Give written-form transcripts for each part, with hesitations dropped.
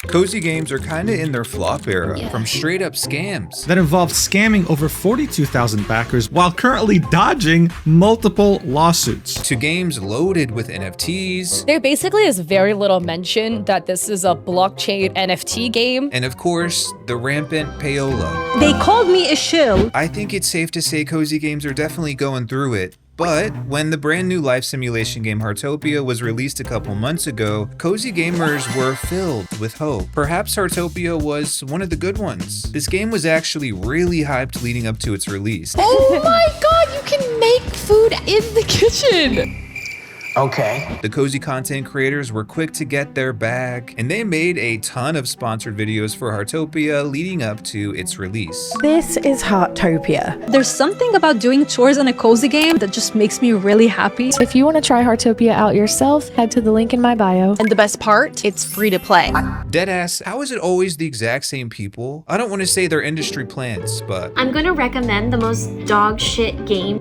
Cozy games are kinda in their flop era, from straight up scams that involved scamming over 42,000 backers while currently dodging multiple lawsuits, to games loaded with NFTs. There basically is very little mention that this is a blockchain NFT game. And of course, the rampant payola. They called me a shill. I think it's safe to say cozy games are definitely going through it. But when the brand new life simulation game Hartopia was released a couple months ago, cozy gamers were filled with hope. Perhaps Hartopia was one of the good ones. This game was actually really hyped leading up to its release. Oh my god, you can make food in the kitchen! Okay. The cozy content creators were quick to get their bag, and they made a ton of sponsored videos for Hartopia leading up to its release. This is Hartopia. There's something about doing chores in a cozy game that just makes me really happy. If you want to try Hartopia out yourself, head to the link in my bio. And the best part, it's free to play. Deadass, how is it always the exact same people? I don't want to say they're industry plants, but I'm gonna recommend the most dog shit game.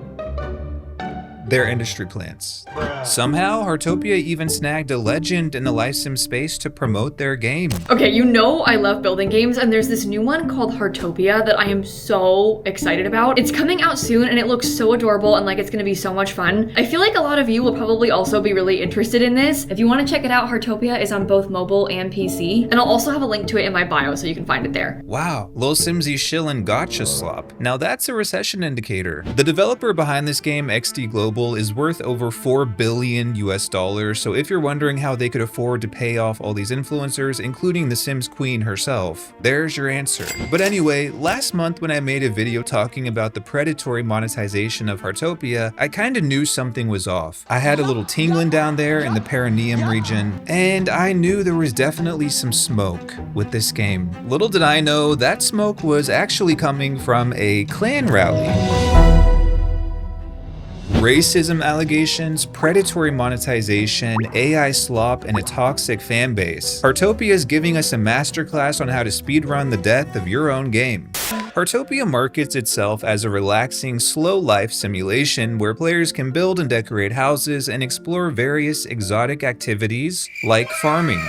They're industry plants. Somehow, Hartopia even snagged a legend in the life sim space to promote their game. Okay, you know I love building games, and there's this new one called Hartopia that I am so excited about. It's coming out soon, and it looks so adorable, and like it's gonna be so much fun. I feel like a lot of you will probably also be really interested in this. If you want to check it out, Hartopia is on both mobile and PC, and I'll also have a link to it in my bio so you can find it there. Wow, Lil Simsy shillin' gotcha slop. Now that's a recession indicator. The developer behind this game, XD Global, is worth over $4 billion US, so if you're wondering how they could afford to pay off all these influencers, including the Sims queen herself, there's your answer. But anyway, last month when I made a video talking about the predatory monetization of Hartopia, I kinda knew something was off. I had a little tingling down there in the perineum region, and I knew there was definitely some smoke with this game. Little did I know that smoke was actually coming from a clan rally. Racism allegations, predatory monetization, AI slop, and a toxic fan base. Hartopia is giving us a masterclass on how to speedrun the death of your own game. Hartopia markets itself as a relaxing, slow life simulation where players can build and decorate houses and explore various exotic activities like farming.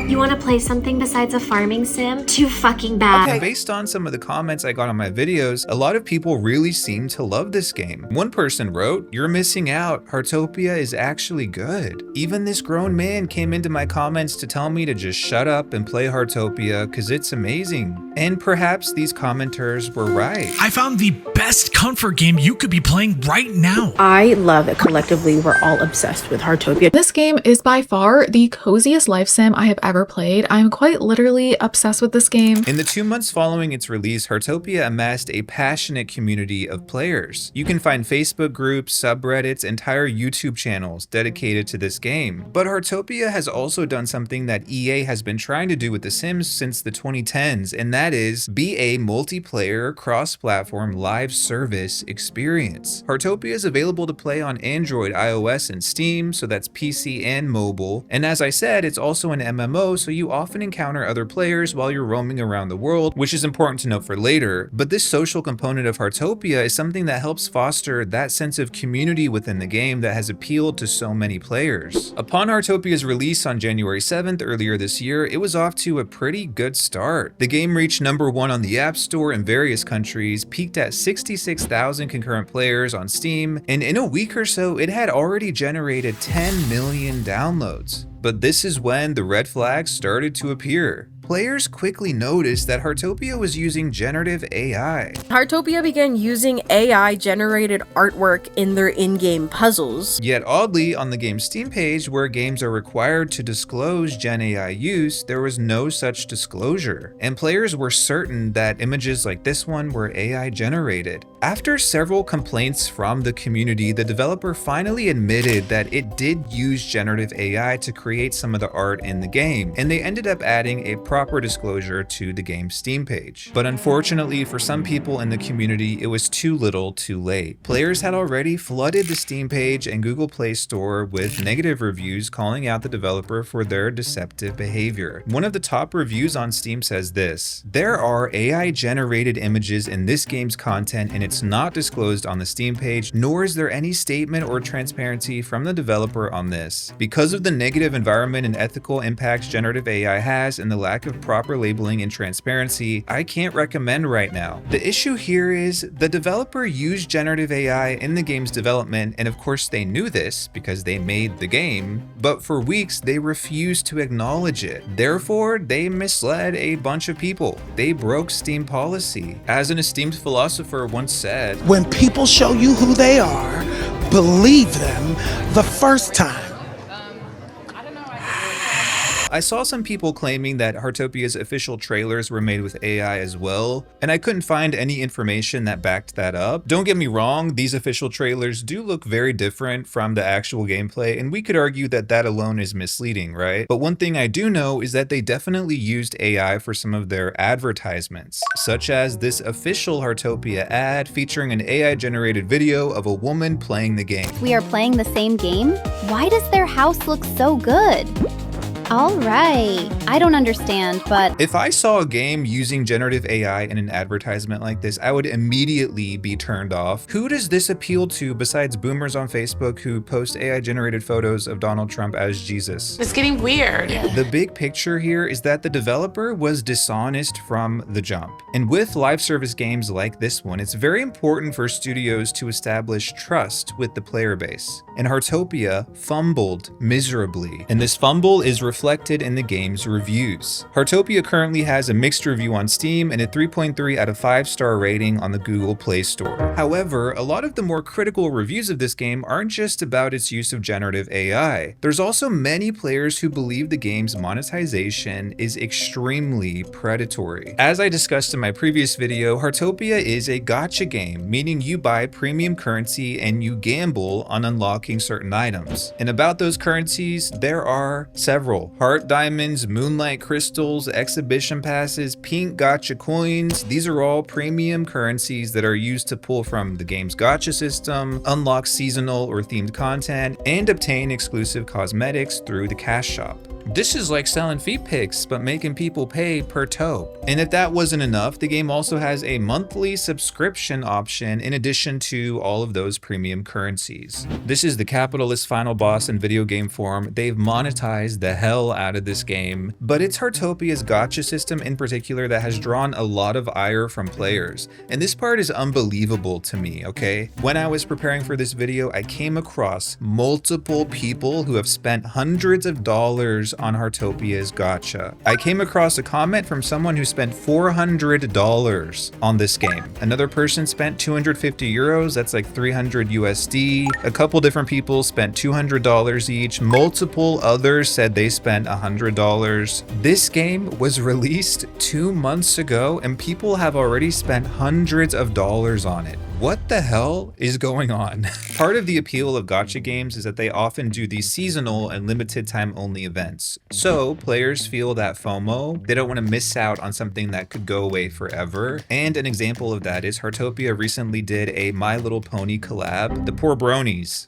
You wanna play something besides a farming sim? Too fucking bad. And based on some of the comments I got on my videos, a lot of people really seem to love this game. One person wrote, "You're missing out. Hartopia is actually good." Even this grown man came into my comments to tell me to just shut up and play Hartopia because it's amazing. And perhaps these commenters were right. I found the best comfort game you could be playing right now. I love it. Collectively, we're all obsessed with Hartopia. This game is by far the coziest life sim I have ever played. I'm quite literally obsessed with this game. In the 2 months following its release, Hartopia amassed a passionate community of players. You can find Facebook groups, subreddits, entire YouTube channels dedicated to this game. But Hartopia has also done something that EA has been trying to do with The Sims since the 2010s, and that is be a multiplayer, cross-platform live service experience. Hartopia is available to play on Android, iOS, and Steam, so that's PC and mobile. And as I said, it's also an MMO, so you often encounter other players while you're roaming around the world, which is important to note for later. But this social component of Hartopia is something that helps foster that sense of community within the game that has appealed to so many players. Upon Hartopia's release on January 7th earlier this year, it was off to a pretty good start. The game reached #1 on the App Store in various countries, peaked at 66,000 concurrent players on Steam, and in a week or so, it had already generated 10 million downloads. But this is when the red flags started to appear. Players quickly noticed that Hartopia was using generative AI. Hartopia began using AI-generated artwork in their in-game puzzles. Yet oddly, on the game's Steam page, where games are required to disclose Gen AI use, there was no such disclosure. And players were certain that images like this one were AI generated. After several complaints from the community, the developer finally admitted that it did use generative AI to create some of the art in the game, and they ended up adding a proper disclosure to the game's Steam page. But unfortunately for some people in the community, it was too little too late. Players had already flooded the Steam page and Google Play Store with negative reviews calling out the developer for their deceptive behavior. One of the top reviews on Steam says this: "There are AI generated images in this game's content and it's not disclosed on the Steam page, nor is there any statement or transparency from the developer on this. Because of the negative environment and ethical impacts generative AI has and the lack of proper labeling and transparency, I can't recommend right now. The issue here is the developer used generative AI in the game's development, and of course they knew this because they made the game, but for weeks they refused to acknowledge it. Therefore, they misled a bunch of people. They broke Steam policy. As an esteemed philosopher once said, "When people show you who they are, believe them the first time." I saw some people claiming that Hartopia's official trailers were made with AI as well, and I couldn't find any information that backed that up. Don't get me wrong, these official trailers do look very different from the actual gameplay, and we could argue that that alone is misleading, right? But one thing I do know is that they definitely used AI for some of their advertisements, such as this official Hartopia ad featuring an AI-generated video of a woman playing the game. We are playing the same game? Why does their house look so good? All right, I don't understand, but if I saw a game using generative AI in an advertisement like this, I would immediately be turned off. Who does this appeal to besides boomers on Facebook who post AI-generated photos of Donald Trump as Jesus? It's getting weird. The big picture here is that the developer was dishonest from the jump. And with live service games like this one, it's very important for studios to establish trust with the player base. And Hartopia fumbled miserably. And this fumble is reflected in the game's reviews. Hartopia currently has a mixed review on Steam and a 3.3 out of 5-star rating on the Google Play Store. However, a lot of the more critical reviews of this game aren't just about its use of generative AI. There's also many players who believe the game's monetization is extremely predatory. As I discussed in my previous video, Hartopia is a gacha game, meaning you buy premium currency and you gamble on unlocking certain items. And about those currencies, there are several. Heart diamonds, moonlight crystals, exhibition passes, pink gacha coins. These are all premium currencies that are used to pull from the game's gacha system, unlock seasonal or themed content, and obtain exclusive cosmetics through the cash shop. This is like selling feet pics, but making people pay per toe. And if that wasn't enough, the game also has a monthly subscription option in addition to all of those premium currencies. This is the capitalist final boss in video game form. They've monetized the hell out of this game, but it's Hartopia's gacha system in particular that has drawn a lot of ire from players. And this part is unbelievable to me, okay? When I was preparing for this video, I came across multiple people who have spent hundreds of dollars on Hartopia's gacha. I came across a comment from someone who spent $400 on this game. Another person spent 250 euros, that's like 300 USD. A couple different people spent $200 each. Multiple others said they spent $100. This game was released 2 months ago and people have already spent hundreds of dollars on it. What the hell is going on? Part of the appeal of gacha games is that they often do these seasonal and limited time only events. So players feel that FOMO. They don't want to miss out on something that could go away forever. And an example of that is Hartopia recently did a My Little Pony collab. The poor bronies.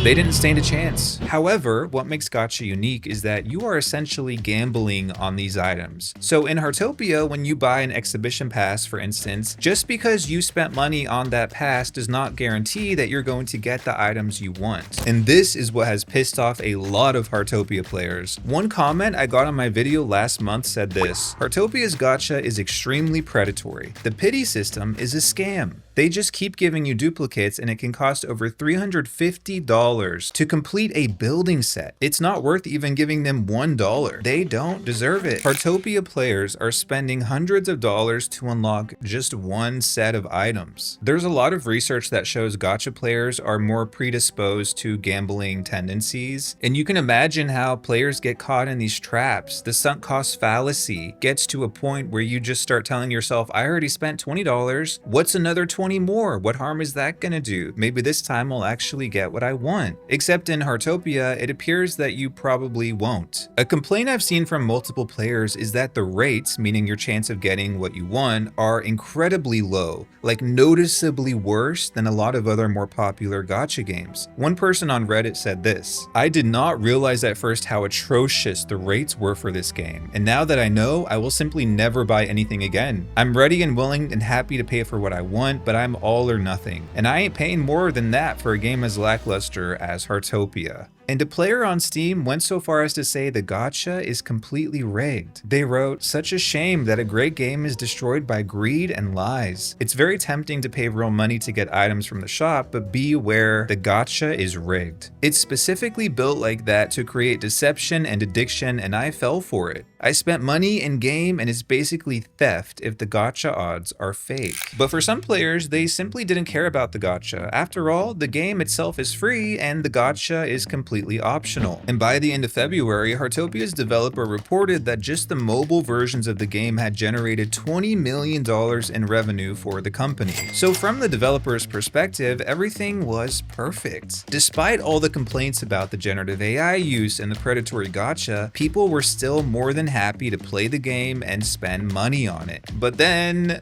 They didn't stand a chance. However, what makes gacha unique is that you are essentially gambling on these items. So in Hartopia, when you buy an exhibition pass, for instance, just because you spent money on that pass does not guarantee that you're going to get the items you want. And this is what has pissed off a lot of Hartopia players. One comment I got on my video last month said this: Hartopia's gacha is extremely predatory. The pity system is a scam. They just keep giving you duplicates and it can cost over $350 to complete a building set. It's not worth even giving them $1. They don't deserve it. Hartopia players are spending hundreds of dollars to unlock just one set of items. There's a lot of research that shows gacha players are more predisposed to gambling tendencies, and you can imagine how players get caught in these traps. The sunk cost fallacy gets to a point where you just start telling yourself, I already spent $20. What's another $20? 20 more. What harm is that gonna do? Maybe this time I'll actually get what I want. Except in Hartopia, it appears that you probably won't. A complaint I've seen from multiple players is that the rates, meaning your chance of getting what you want, are incredibly low, like noticeably worse than a lot of other more popular gacha games. One person on Reddit said this: "I did not realize at first how atrocious the rates were for this game, and now that I know, I will simply never buy anything again. I'm ready and willing and happy to pay for what I want, but I'm all or nothing, and I ain't paying more than that for a game as lackluster as Hartopia." And a player on Steam went so far as to say the gacha is completely rigged. They wrote, "Such a shame that a great game is destroyed by greed and lies. It's very tempting to pay real money to get items from the shop, but beware, the gacha is rigged. It's specifically built like that to create deception and addiction, and I fell for it. I spent money in game and it's basically theft if the gacha odds are fake." But for some players, they simply didn't care about the gacha. After all, the game itself is free and the gacha is completely optional. And by the end of February, Hartopia's developer reported that just the mobile versions of the game had generated $20 million in revenue for the company. So from the developer's perspective, everything was perfect. Despite all the complaints about the generative AI use and the predatory gacha, people were still more than happy to play the game and spend money on it. But then,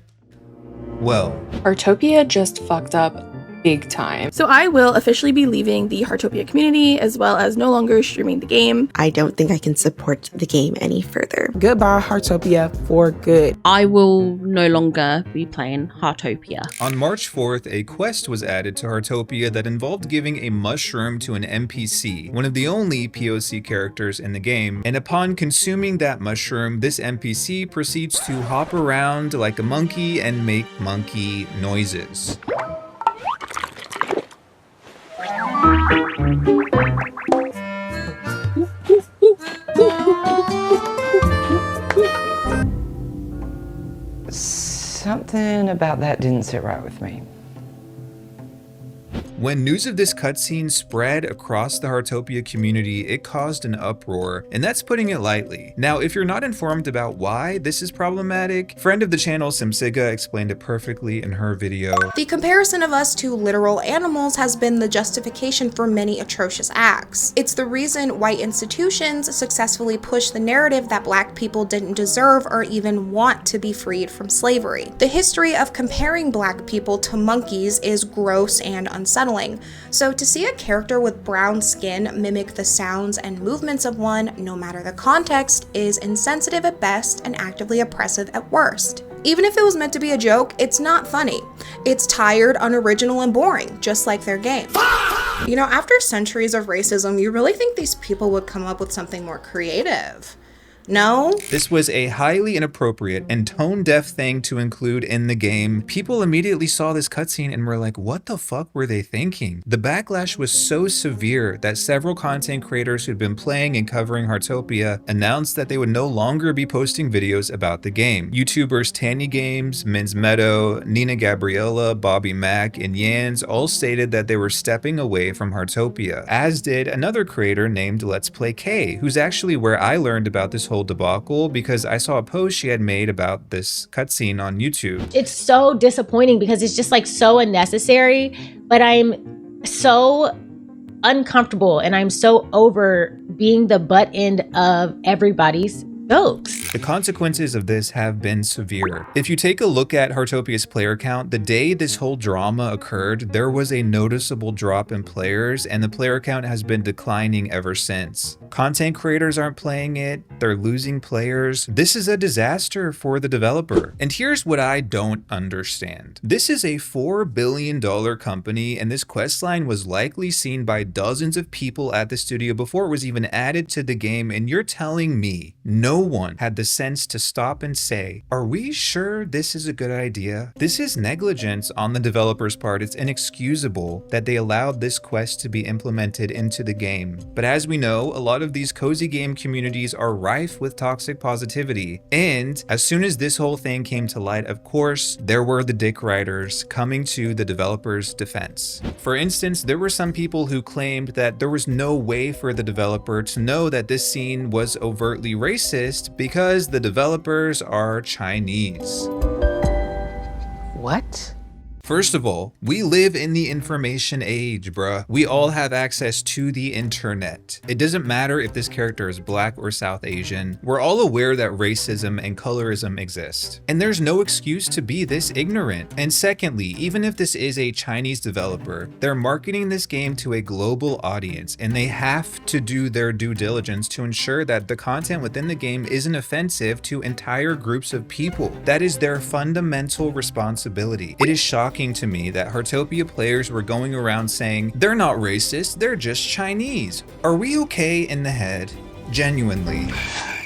well, Hartopia just fucked up big time. So I will officially be leaving the Hartopia community as well as no longer streaming the game. I don't think I can support the game any further. Goodbye Hartopia for good. I will no longer be playing Hartopia. On March 4th, a quest was added to Hartopia that involved giving a mushroom to an NPC, one of the only POC characters in the game, and upon consuming that mushroom, this NPC proceeds to hop around like a monkey and make monkey noises. Something about that didn't sit right with me. When news of this cutscene spread across the Hartopia community, it caused an uproar, and that's putting it lightly. Now, if you're not informed about why this is problematic, friend of the channel Simsiga explained it perfectly in her video. The comparison of us to literal animals has been the justification for many atrocious acts. It's the reason white institutions successfully push the narrative that black people didn't deserve or even want to be freed from slavery. The history of comparing black people to monkeys is gross and unsettling. So to see a character with brown skin mimic the sounds and movements of one, no matter the context, is insensitive at best and actively oppressive at worst. Even if it was meant to be a joke, it's not funny. It's tired, unoriginal, and boring, just like their game. You know, after centuries of racism, you really think these people would come up with something more creative? No? This was a highly inappropriate and tone-deaf thing to include in the game. People immediately saw this cutscene and were like, what the fuck were they thinking? The backlash was so severe that several content creators who'd been playing and covering Hartopia announced that they would no longer be posting videos about the game. YouTubers Tanny Games, Minz Meadow, Nina Gabriella, Bobby Mack, and Yans all stated that they were stepping away from Hartopia, as did another creator named Let's Play K, who's actually where I learned about this whole debacle because I saw a post she had made about this cutscene on YouTube. It's so disappointing because it's just like so unnecessary, but I'm so uncomfortable and I'm so over being the butt end of everybody's jokes. The consequences of this have been severe. If you take a look at Hartopia's player count, the day this whole drama occurred, there was a noticeable drop in players and the player count has been declining ever since. Content creators aren't playing it, they're losing players. This is a disaster for the developer. And here's what I don't understand. This is a $4 billion company and this questline was likely seen by dozens of people at the studio before it was even added to the game, and you're telling me no one had the sense to stop and say, are we sure this is a good idea? This is negligence on the developer's part. It's inexcusable that they allowed this quest to be implemented into the game. But as we know, a lot of these cozy game communities are rife with toxic positivity. And as soon as this whole thing came to light, of course, there were the dick riders coming to the developer's defense. For instance, there were some people who claimed that there was no way for the developer to know that this scene was overtly racist because the developers are Chinese. What? First of all, we live in the information age, bruh. We all have access to the internet. It doesn't matter if this character is Black or South Asian. We're all aware that racism and colorism exist. And there's no excuse to be this ignorant. And secondly, even if this is a Chinese developer, they're marketing this game to a global audience, and they have to do their due diligence to ensure that the content within the game isn't offensive to entire groups of people. That is their fundamental responsibility. It is shocking to me that Hartopia players were going around saying, they're not racist, they're just Chinese. Are we okay in the head? Genuinely.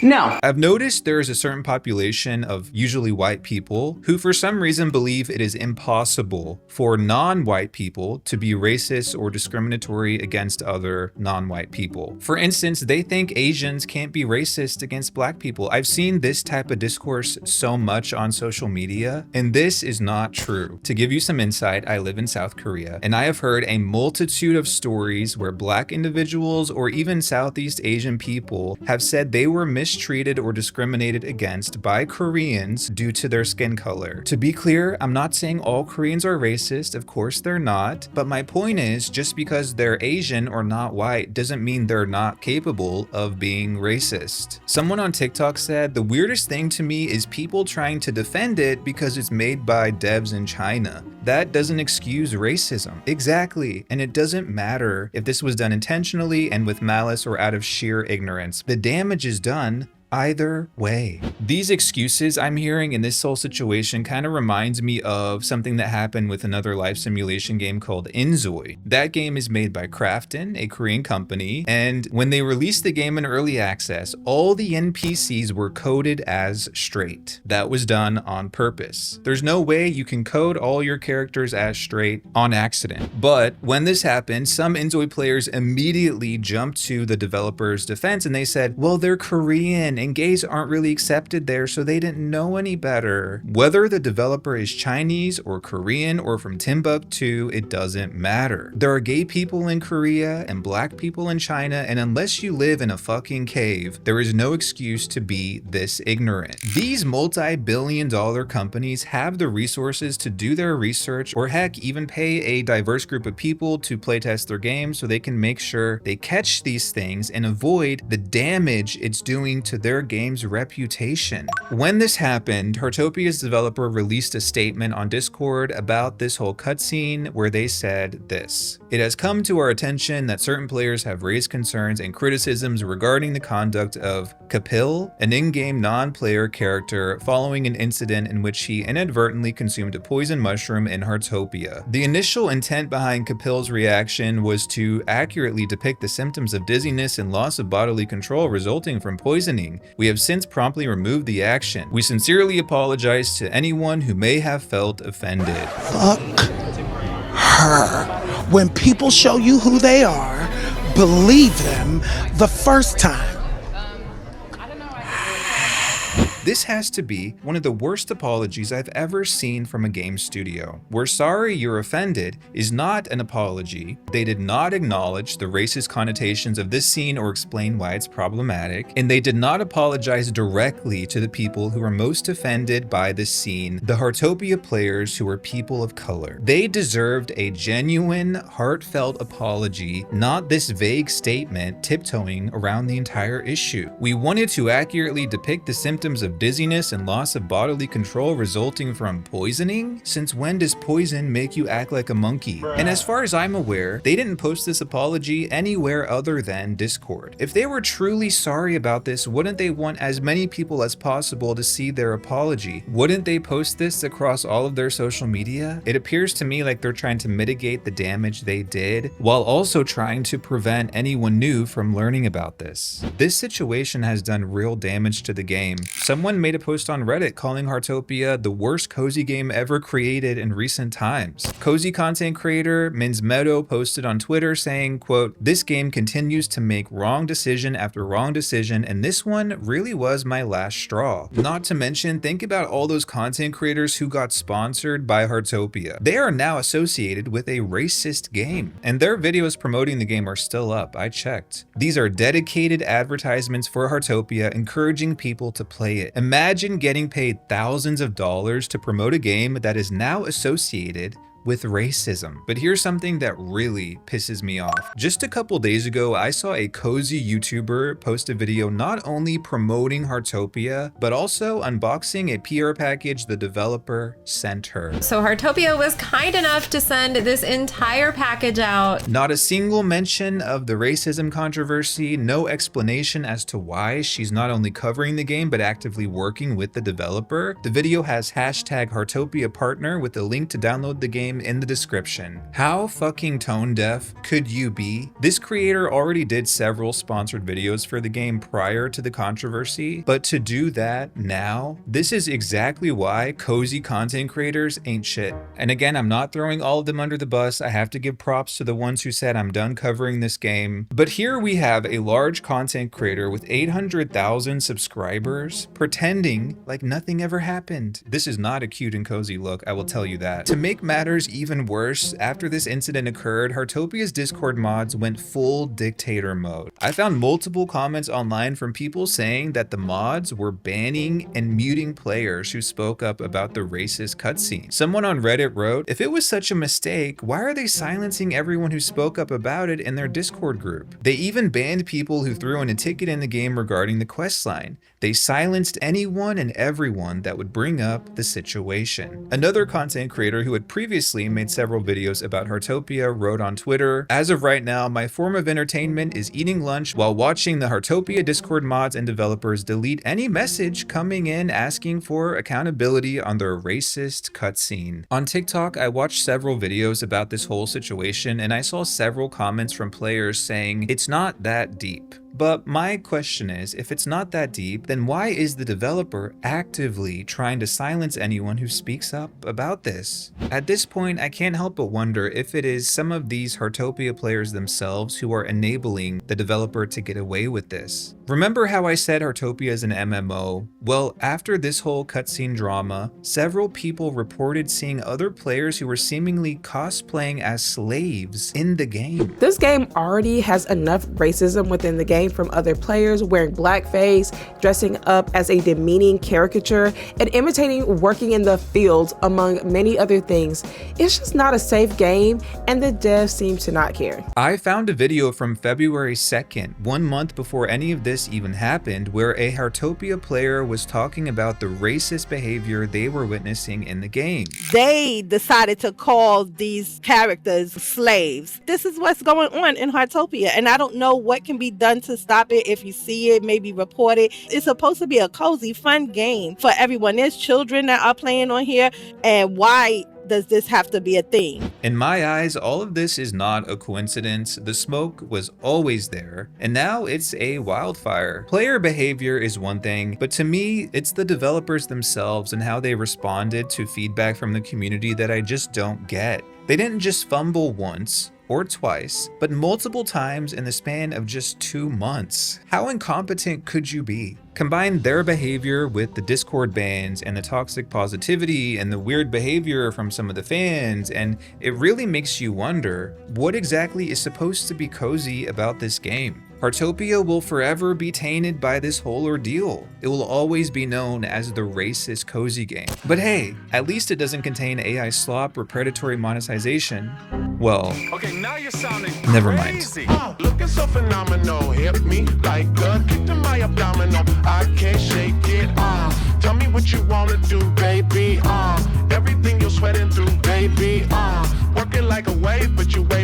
No. I've noticed there is a certain population of usually white people who for some reason believe it is impossible for non-white people to be racist or discriminatory against other non-white people. For instance, they think Asians can't be racist against Black people. I've seen this type of discourse so much on social media, and this is not true. To give you some insight, I live in South Korea, and I have heard a multitude of stories where Black individuals or even Southeast Asian people have said they were mistreated or discriminated against by Koreans due to their skin color. To be clear, I'm not saying all Koreans are racist, of course they're not, but my point is just because they're Asian or not white doesn't mean they're not capable of being racist. Someone on TikTok said, the weirdest thing to me is people trying to defend it because it's made by devs in China. That doesn't excuse racism. Exactly, and it doesn't matter if this was done intentionally and with malice or out of sheer ignorance. The damage is done either way. These excuses I'm hearing in this whole situation kind of reminds me of something that happened with another life simulation game called Inzoi. That game is made by Krafton, a Korean company, and when they released the game in early access, all the NPCs were coded as straight. That was done on purpose. There's no way you can code all your characters as straight on accident. But when this happened, some Inzoi players immediately jumped to the developer's defense and they said, well, they're Korean and gays aren't really accepted there, so they didn't know any better. Whether the developer is Chinese or Korean or from Timbuktu, it doesn't matter. There are gay people in Korea and Black people in China, and unless you live in a fucking cave, there is no excuse to be this ignorant. These multi-billion-dollar companies have the resources to do their research, or heck, even pay a diverse group of people to playtest their games so they can make sure they catch these things and avoid the damage it's doing to their game's reputation. When this happened, Hartopia's developer released a statement on Discord about this whole cutscene where they said this: "It has come to our attention that certain players have raised concerns and criticisms regarding the conduct of Kapil, an in-game non-player character, following an incident in which he inadvertently consumed a poison mushroom in Hartopia. The initial intent behind Kapil's reaction was to accurately depict the symptoms of dizziness and loss of bodily control resulting from poisoning. We have since promptly removed the action. We sincerely apologize to anyone who may have felt offended." Fuck her. When people show you who they are, believe them the first time. This has to be one of the worst apologies I've ever seen from a game studio. "We're sorry you're offended" is not an apology. They did not acknowledge the racist connotations of this scene or explain why it's problematic, and they did not apologize directly to the people who were most offended by this scene, the Hartopia players who were people of color. They deserved a genuine, heartfelt apology, not this vague statement tiptoeing around the entire issue. "We wanted to accurately depict the symptoms of dizziness and loss of bodily control resulting from poisoning? Since when does poison make you act like a monkey?" And as far as I'm aware, they didn't post this apology anywhere other than Discord. If they were truly sorry about this, wouldn't they want as many people as possible to see their apology? Wouldn't they post this across all of their social media? It appears to me like they're trying to mitigate the damage they did, while also trying to prevent anyone new from learning about this. This situation has done real damage to the game. Someone made a post on Reddit calling Hartopia the worst cozy game ever created in recent times. Cozy content creator Minsmeadow posted on Twitter saying, quote, "This game continues to make wrong decision after wrong decision, and this one really was my last straw." Not to mention, think about all those content creators who got sponsored by Hartopia. They are now associated with a racist game, and their videos promoting the game are still up. I checked. These are dedicated advertisements for Hartopia, encouraging people to play it. Imagine getting paid thousands of dollars to promote a game that is now associated with racism. But here's something that really pisses me off. Just a couple days ago, I saw a cozy YouTuber post a video not only promoting Hartopia, but also unboxing a PR package the developer sent her. So Hartopia was kind enough to send this entire package out. Not a single mention of the racism controversy, no explanation as to why she's not only covering the game, but actively working with the developer. The video has hashtag Hartopia partner with a link to download the game in the description. How fucking tone deaf could you be? This creator already did several sponsored videos for the game prior to the controversy, but to do that now, this is exactly why cozy content creators ain't shit. And again, I'm not throwing all of them under the bus. I have to give props to the ones who said I'm done covering this game. But here we have a large content creator with 800,000 subscribers pretending like nothing ever happened. This is not a cute and cozy look, I will tell you that. To make matters even worse, after this incident occurred, Hartopia's Discord mods went full dictator mode. I found multiple comments online from people saying that the mods were banning and muting players who spoke up about the racist cutscene. Someone on Reddit wrote, if it was such a mistake, why are they silencing everyone who spoke up about it in their Discord group? They even banned people who threw in a ticket in the game regarding the questline. They silenced anyone and everyone that would bring up the situation. Another content creator who had previously made several videos about Hartopia wrote on Twitter, as of right now, my form of entertainment is eating lunch while watching the Hartopia Discord mods and developers delete any message coming in asking for accountability on their racist cutscene. On TikTok, I watched several videos about this whole situation and I saw several comments from players saying it's not that deep. But my question is, if it's not that deep, then why is the developer actively trying to silence anyone who speaks up about this? At this point, I can't help but wonder if it is some of these Hartopia players themselves who are enabling the developer to get away with this. Remember how I said Hartopia is an MMO? Well, after this whole cutscene drama, several people reported seeing other players who were seemingly cosplaying as slaves in the game. This game already has enough racism within the game from other players wearing blackface, dressing up as a demeaning caricature, and imitating working in the fields, among many other things. It's just not a safe game, and the devs seem to not care. I found a video from February 2nd, 1 month before any of this even happened, where a Hartopia player was talking about the racist behavior they were witnessing in the game. They decided to call these characters slaves. This is what's going on in Hartopia, and I don't know what can be done to stop it. If you see it, maybe report it. It's supposed to be a cozy, fun game for everyone. There's children that are playing on here, and why does this have to be a thing? In my eyes, all of this is not a coincidence. The smoke was always there, and now it's a wildfire. Player behavior is one thing, but to me, it's the developers themselves and how they responded to feedback from the community that I just don't get. They didn't just fumble once or twice, but multiple times in the span of just 2 months. How incompetent could you be? Combine their behavior with the Discord bans and the toxic positivity and the weird behavior from some of the fans, and it really makes you wonder, what exactly is supposed to be cozy about this game? Hartopia will forever be tainted by this whole ordeal. It will always be known as the racist cozy game. But hey, at least it doesn't contain AI slop or predatory monetization. Well, okay, now you're sounding never mind. Looking so phenomenal, hit me like a kick to my abdominal. I can't shake it. Tell me what you wanna do, baby. Everything you're sweating through, baby. Working like a wave, but you wait.